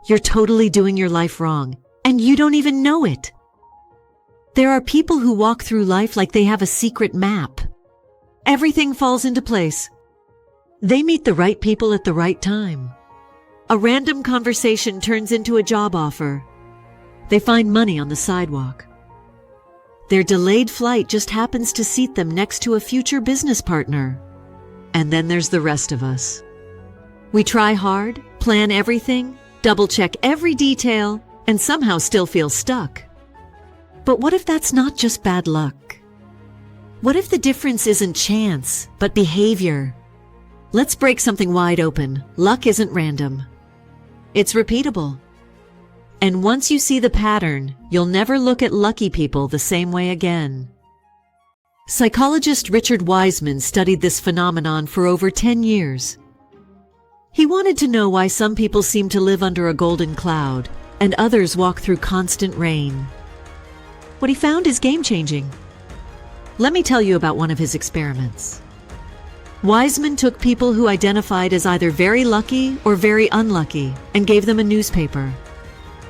you're totally doing your life wrong, and you don't even know it. There are people who walk through life like they have a secret map. Everything falls into place. They meet the right people at the right time. A random conversation turns into a job offer. They find money on the sidewalk. Their delayed flight just happens to seat them next to a future business partner. And then there's the rest of us. We try hard, plan everything, double-check every detail, and somehow still feel stuck. But what if that's not just bad luck? What if the difference isn't chance, but behavior? Let's break something wide open. Luck isn't random. It's repeatable. And once you see the pattern, you'll never look at lucky people the same way again. Psychologist Richard Wiseman studied this phenomenon for over 10 years. He wanted to know why some people seem to live under a golden cloud and others walk through constant rain. What he found is game-changing. Let me tell you about one of his experiments. Wiseman took people who identified as either very lucky or very unlucky and gave them a newspaper.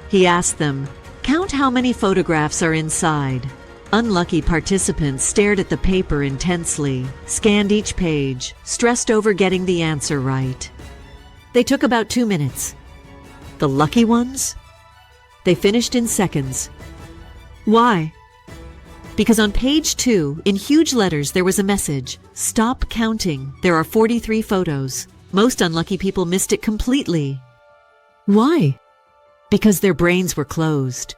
He asked them, "Count how many photographs are inside." Unlucky participants stared at the paper intensely, scanned each page, stressed over getting the answer right. They took about 2 minutes. The lucky ones? They finished in seconds. Why? Because on page 2, in huge letters, there was a message: "Stop counting. There are 43 photos." Most unlucky people missed it completely. Why? Because their brains were closed.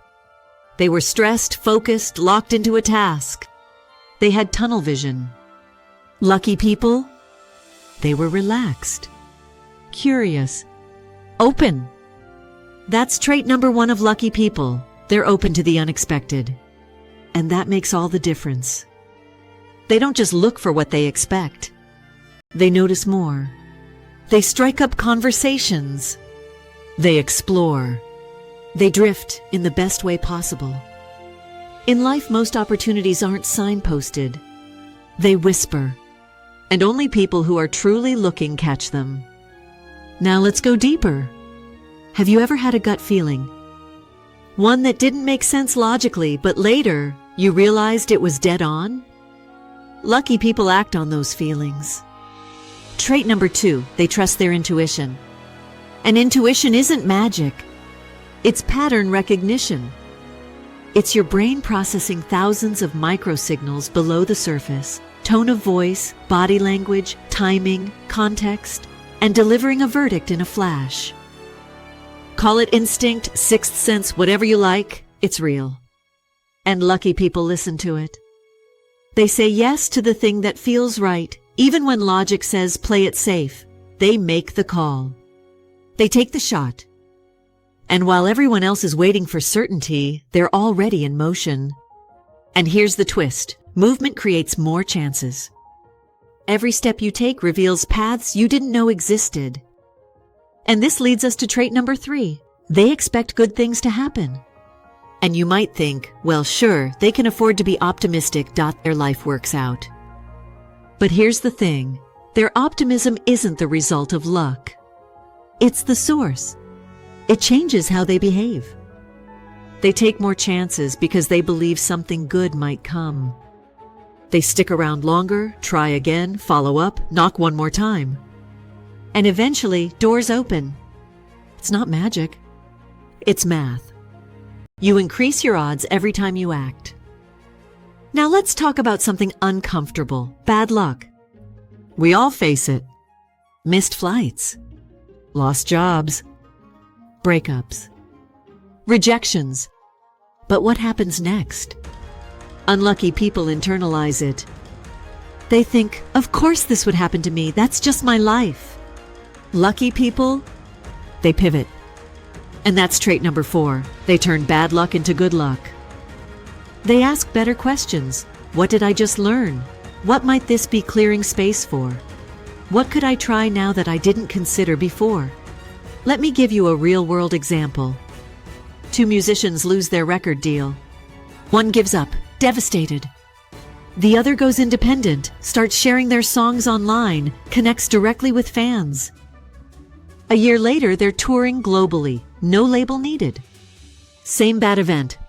They were stressed, focused, locked into a task. They had tunnel vision. Lucky people? They were relaxed, curious, open. That's trait number 1 of lucky people. They're open to the unexpected. And that makes all the difference. They don't just look for what they expect. They notice more. They strike up conversations. They explore. They drift in the best way possible. In life, most opportunities aren't signposted. They whisper. And only people who are truly looking catch them. Now let's go deeper. Have you ever had a gut feeling? One that didn't make sense logically, but later you realized it was dead on? Lucky people act on those feelings. Trait number 2, they trust their intuition. And intuition isn't magic. It's pattern recognition. It's your brain processing thousands of microsignals below the surface, tone of voice, body language, timing, context, and delivering a verdict in a flash. Call it instinct, sixth sense, whatever you like, it's real. And lucky people listen to it. They say yes to the thing that feels right, even when logic says play it safe. They make the call. They take the shot. And while everyone else is waiting for certainty, they're already in motion. And here's the twist. Movement creates more chances. Every step you take reveals paths you didn't know existed. And this leads us to trait number 3. They expect good things to happen. And you might think, well, sure, they can afford to be optimistic. Their life works out. But here's the thing. Their optimism isn't the result of luck. It's the source. It changes how they behave. They take more chances because they believe something good might come. They stick around longer, try again, follow up, knock one more time. And eventually, doors open. It's not magic. It's math. You increase your odds every time you act. Now let's talk about something uncomfortable. Bad luck. We all face it. Missed flights. Lost jobs. Breakups. Rejections. But what happens next? Unlucky people internalize it. They think, of course this would happen to me. That's just my life. Lucky people, they pivot. And that's trait number 4. They turn bad luck into good luck. They ask better questions. What did I just learn? What might this be clearing space for? What could I try now that I didn't consider before? Let me give you a real-world example. 2 musicians lose their record deal. One gives up, devastated. The other goes independent, starts sharing their songs online, connects directly with fans. A year later, they're touring globally, No label needed. Same bad event.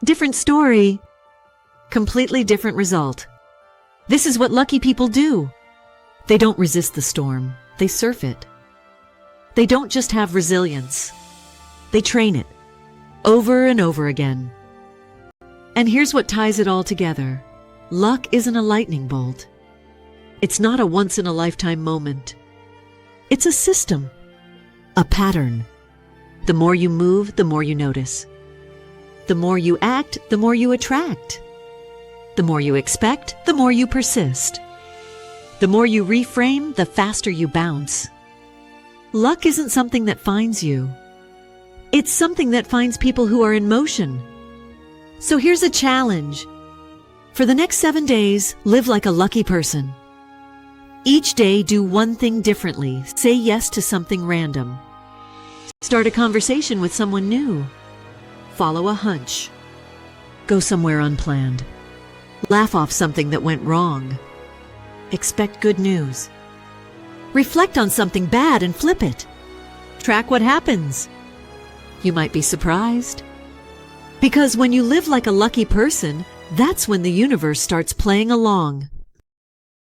Different story. Completely different result. This is what lucky people do. They don't resist the storm. They surf it. They don't just have resilience. They train it over and over again. And here's what ties it all together. Luck isn't a lightning bolt. It's not a once-in-a-lifetime moment. It's a system, a pattern. The more you move, the more you notice. The more you act, the more you attract. The more you expect, the more you persist. The more you reframe, the faster you bounce. Luck isn't something that finds you. It's something that finds people who are in motion. So here's a challenge. For the next 7 days, live like a lucky person. Each day, do one thing differently. Say yes to something random. Start a conversation with someone new. Follow a hunch. Go somewhere unplanned. Laugh off something that went wrong. Expect good news. Reflect on something bad and flip it. Track what happens. You might be surprised. Because when you live like a lucky person, that's when the universe starts playing along.